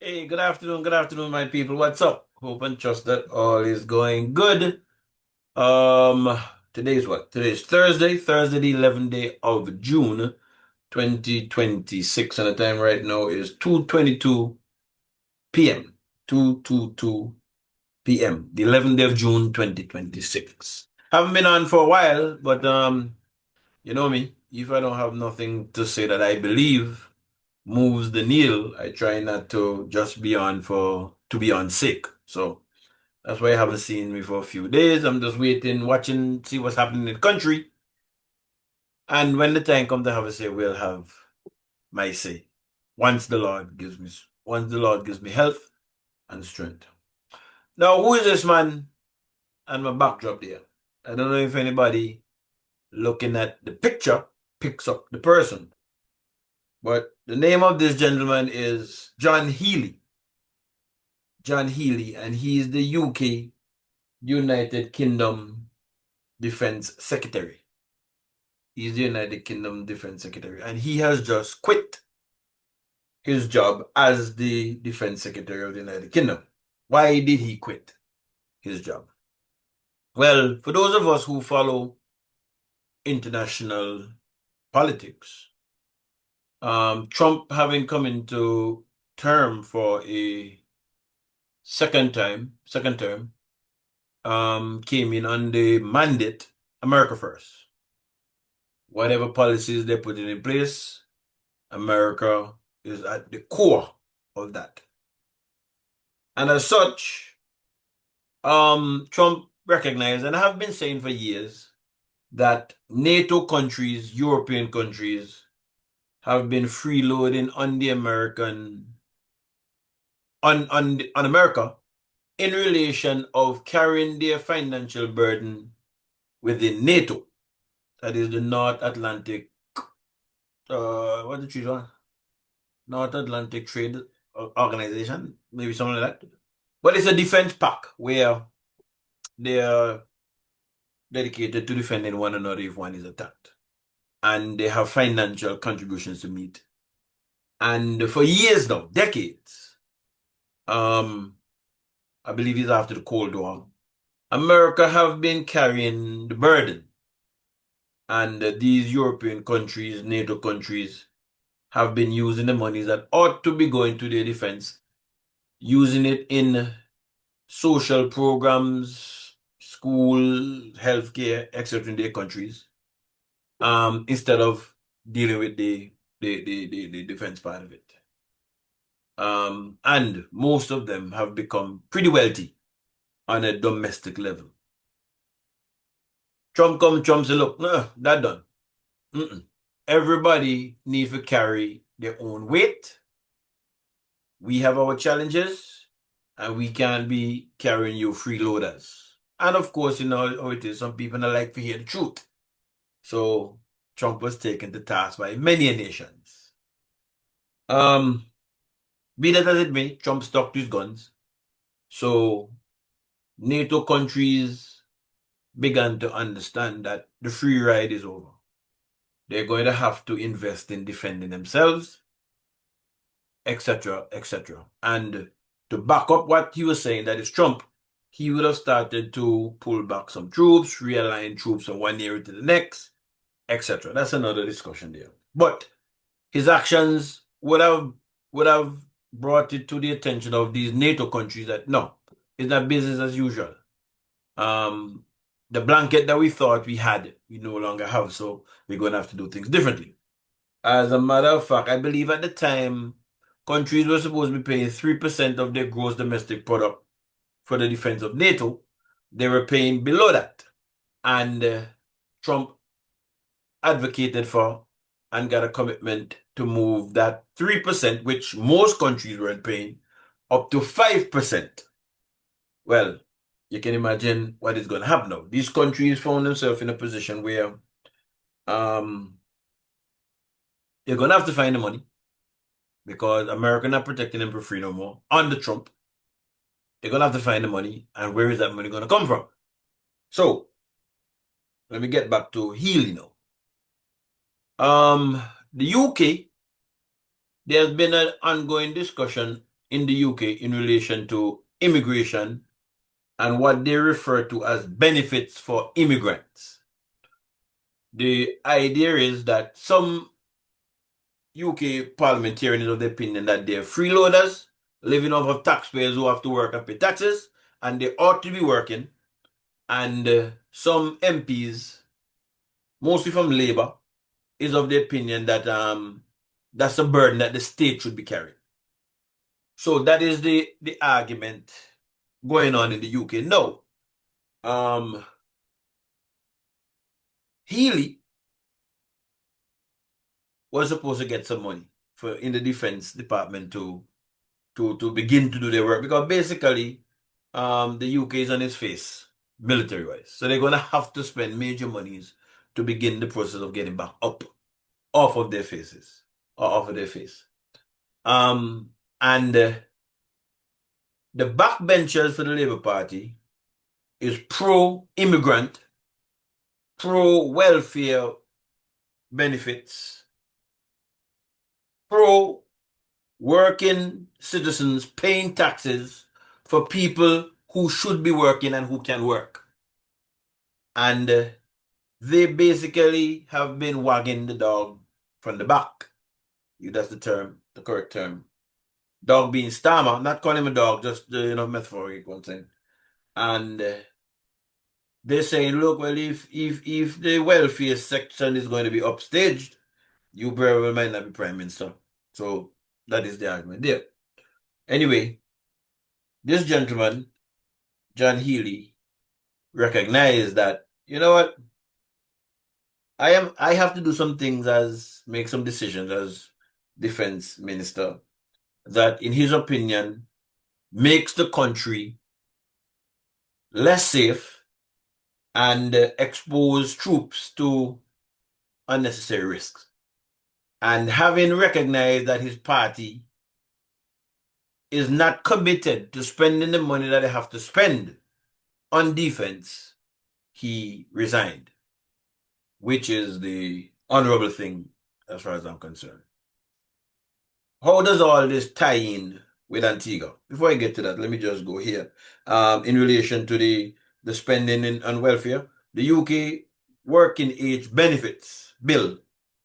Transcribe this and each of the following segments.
Hey, good afternoon, my people. What's up? Hope and trust that all is going good. Um, Today's what? Today's Thursday, the 11th day of June, 2026, and the time right now is 2:22 p.m. 2:22 p.m. The 11th day of June, 2026. Haven't been on for a while, but you know me. If I don't have nothing to say that I believe moves the needle, I try not to just be on for to be on sick. So that's why I haven't seen me for a few days. I'm just waiting, watching, see what's happening in the country. And when the time comes to have a say, we'll have my say. Once the Lord gives me health and strength. Now, who is this man and my backdrop there? I don't know if anybody looking at the picture picks up the person, but the name of this gentleman is John Healy. John Healy, and he is the UK United Kingdom Defense Secretary. He's the United Kingdom Defense Secretary, and he has just quit his job as the Defense Secretary of the United Kingdom. Why did he quit his job? Well, for those of us who follow international politics, Trump having come into term for a second term, came in on the mandate America first. Whatever policies they put in place, America is at the core of that. And as such, Trump recognized, and I have been saying for years, that NATO countries, European countries, have been freeloading on the American on America in relation of carrying their financial burden within NATO. That is the North Atlantic, what the treaty one? North Atlantic Trade Organization, maybe something like that. But it's a defense pact where they are dedicated to defending one another if one is attacked. And they have financial contributions to meet. And for years now, decades, um, I believe it's after the Cold War, America have been carrying the burden. And these European countries, NATO countries, have been using the monies that ought to be going to their defense, using it in social programs, school, healthcare, etc. in their countries, instead of dealing with the defense part of it. And most of them have become pretty wealthy on a domestic level. Trump say, look, nah, that done. Mm-mm. Everybody needs to carry their own weight. We have our challenges, and we can't be carrying you freeloaders. And of course, you know how it is. Some people don't like to hear the truth. So Trump was taken to task by many nations. Um, be that as it may, Trump stuck to his guns. So NATO countries began to understand that the free ride is over. They're going to have to invest in defending themselves, etc., etc. And to back up what he was saying, that is Trump, he would have started to pull back some troops, realign troops from one area to the next, etc. That's another discussion there. But his actions would have brought it to the attention of these NATO countries that no, it's not business as usual. Um, the blanket that we thought we had, we no longer have, so we're going to have to do things differently. As a matter of fact, I believe at the time, countries were supposed to be paying 3% of their gross domestic product for the defense of NATO. They were paying below that. And Trump advocated for and got a commitment to move that 3%, which most countries weren't paying, up to 5%. Well, you can imagine what is going to happen now. These countries found themselves in a position where um, they're going to have to find the money because America not protecting them for free no more. Under Trump, they're going to have to find the money. And where is that money going to come from? So, let me get back to Healy now. The UK, there's been an ongoing discussion in the UK in relation to immigration and what they refer to as benefits for immigrants. The idea is that some UK parliamentarians are of the opinion that they're freeloaders living off of taxpayers who have to work and pay taxes, and they ought to be working. And some MPs, mostly from Labour, is of the opinion that that's a burden that the state should be carrying. So that is the argument going on in the UK. No, Healy was supposed to get some money for in the defense department to begin to do their work because basically the UK is on its face military wise. So they're gonna have to spend major monies to begin the process of getting back up off of their faces or off of their face. And the backbenchers for the Labour Party is pro-immigrant, pro-welfare benefits, pro-working citizens paying taxes for people who should be working and who can work. And they basically have been wagging the dog from the back. That's the term, the correct term. Dog being Starmer, not calling him a dog, just metaphoric one thing. And they're saying, look, well, if the welfare section is going to be upstaged, you very well might not be prime minister. So that is the argument there. Anyway, this gentleman, John Healy, recognized that, you know what, I have to do some things make some decisions as defense minister that, in his opinion, makes the country less safe and expose troops to unnecessary risks. And having recognized that his party is not committed to spending the money that they have to spend on defense, he resigned, which is the honorable thing as far as I'm concerned. How does all this tie in with Antigua? Before I get to that, let me just go here. In relation to the spending on welfare, the UK working age benefits bill,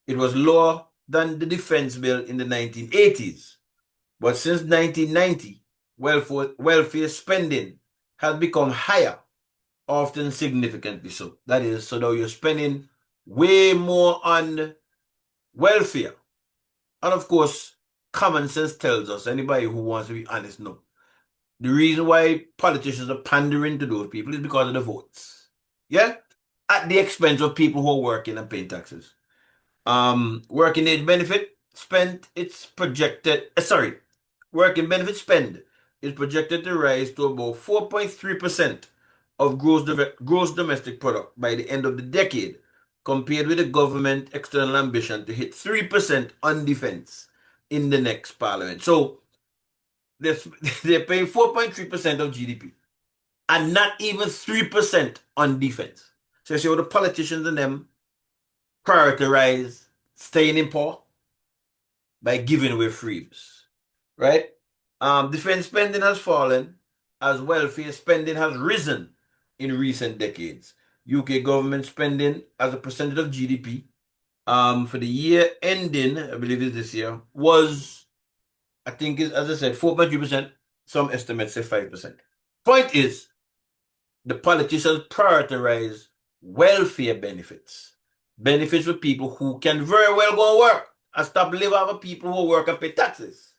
it was lower than the defense bill in the 1980s. But since 1990, welfare spending has become higher, often significantly so. That is, so now you're spending way more on welfare. And of course, common sense tells us, anybody who wants to be honest, no. The reason why politicians are pandering to those people is because of the votes. Yeah? At the expense of people who are working and paying taxes. Working age benefit spent, it's projected, working benefit spend is projected to rise to about 4.3% of gross domestic product by the end of the decade, compared with the government external ambition to hit 3% on defense in the next parliament. So they're paying 4.3% of GDP and not even 3% on defense. So you see how the politicians and them prioritize staying in power by giving away freedoms, right? Defense spending has fallen as welfare spending has risen in recent decades. UK government spending as a percentage of GDP for the year ending, I believe it's this year, was, I think, as I said, 4.3%. Some estimates say 5%. Point is, the politicians prioritize welfare benefits. Benefits for people who can very well go and work and stop living off people who work and pay taxes.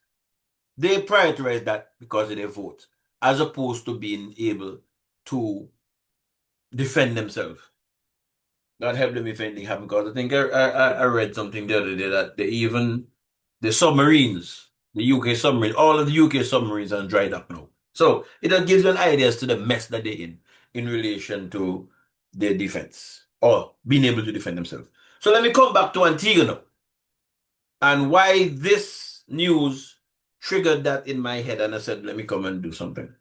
They prioritize that because of their votes, as opposed to being able to defend themselves. God help them if anything happens, because I think I read something the other day that the submarines, the UK submarines, all of the UK submarines are dried up now. So it gives you an idea as to the mess that they're in relation to their defense or being able to defend themselves. So let me come back to Antigua now and why this news triggered that in my head, and I said, let me come and do something.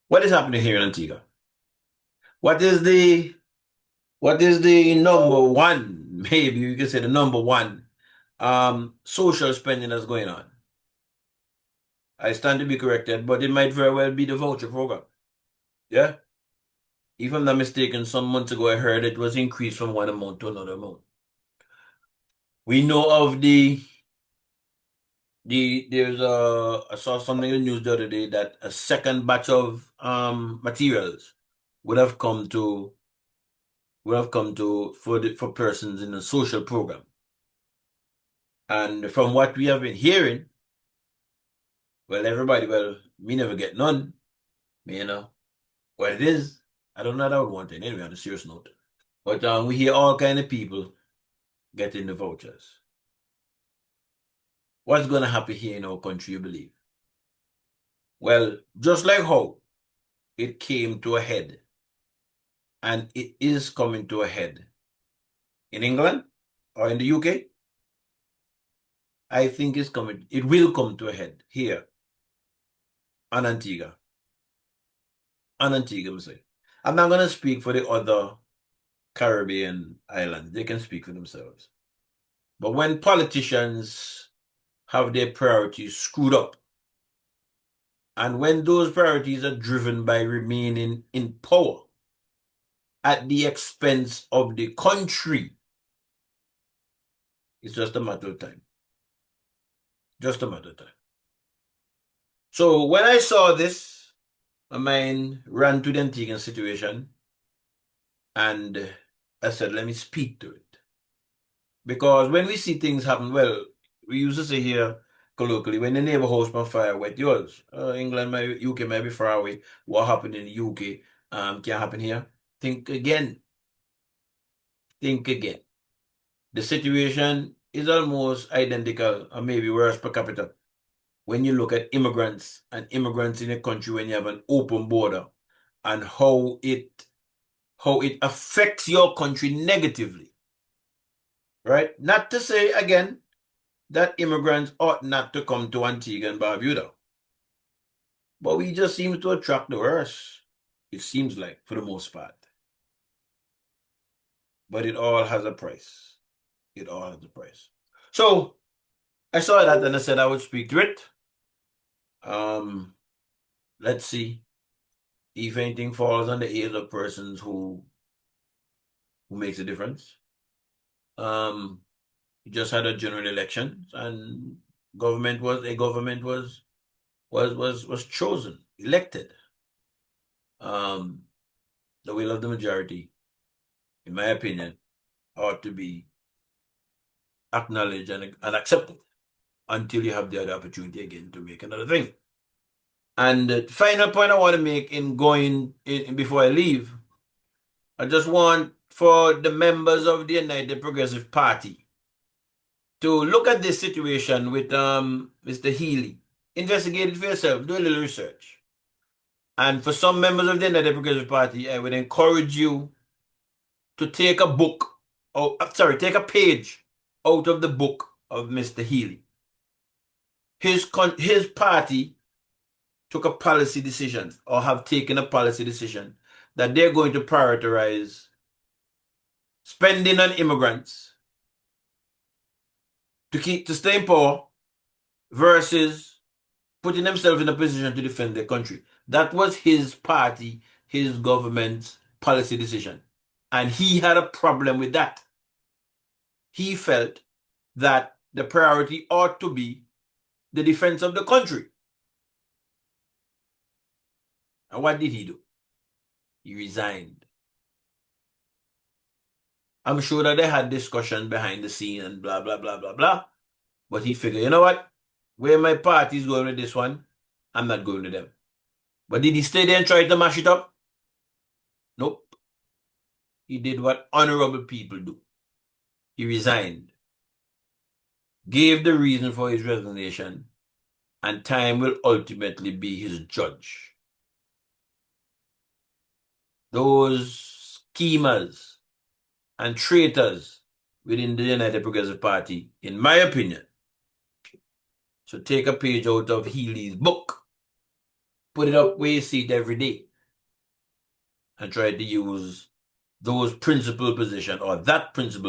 What is happening here in Antigua? What is the number one, maybe you can say the number one social spending that's going on? I stand to be corrected, but it might very well be the voucher program. Yeah? If I'm not mistaken, some months ago I heard it was increased from one amount to another amount. We know of I saw something in the news the other day that a second batch of materials would have come to for persons in a social program. And from what we have been hearing, we never get none. What it is, I don't know that I would want it anyway, on a serious note. But we hear all kind of people getting the vouchers. What's going to happen here in our country, you believe? Well, just like how it came to a head, and it is coming to a head in England or in the UK, I think it will come to a head here on Antigua. On Antigua, I'm not going to speak for the other Caribbean islands. They can speak for themselves. But when politicians have their priorities screwed up, and when those priorities are driven by remaining in power at the expense of the country, it's just a matter of time. Just a matter of time. So when I saw this, my mind ran to the Antiguan situation, and I said, let me speak to it. Because when we see things happen, well, we used to say here colloquially, when the neighbor house on fire, wet yours. England, UK might be far away. What happened in the UK can happen here. Think again. Think again. The situation is almost identical, or maybe worse per capita, when you look at immigrants and immigrants in a country when you have an open border, and how it affects your country negatively. Right? Not to say again that immigrants ought not to come to Antigua and Barbuda. But we just seem to attract the worst, it seems like, for the most part. But it all has a price. It all has a price. So I saw that and I said I would speak to it. Let's see if anything falls on the ears of persons who makes a difference. We just had a general election, and government was chosen, elected. The will of the majority, in my opinion, ought to be acknowledged and accepted until you have the other opportunity again to make another thing. And the final point I want to make before I leave, I just want for the members of the United Progressive Party to look at this situation with Mr. Healy. Investigate it for yourself. Do a little research. And for some members of the United Progressive Party, I would encourage you to take take a page out of the book of Mr. Healy. His party took a policy decision, or have taken a policy decision, that they're going to prioritize spending on immigrants to stay in power versus putting themselves in a position to defend their country. That was his party, his government's policy decision. And he had a problem with that. He felt that the priority ought to be the defense of the country. And what did he do? He resigned. I'm sure that they had discussion behind the scene and blah, blah, blah, blah, blah. But he figured, you know what? Where my party is going with this one, I'm not going with them. But did he stay there and try to mash it up? Nope. He did what honorable people do. He resigned, gave the reason for his resignation, and time will ultimately be his judge. Those schemers and traitors within the United Progressive Party, in my opinion, should take a page out of Healy's book, put it up where you see it every day, and try to use that principal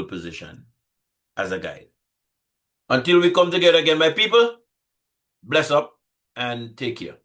position as a guide. Until we come together again, my people, bless up. and take care.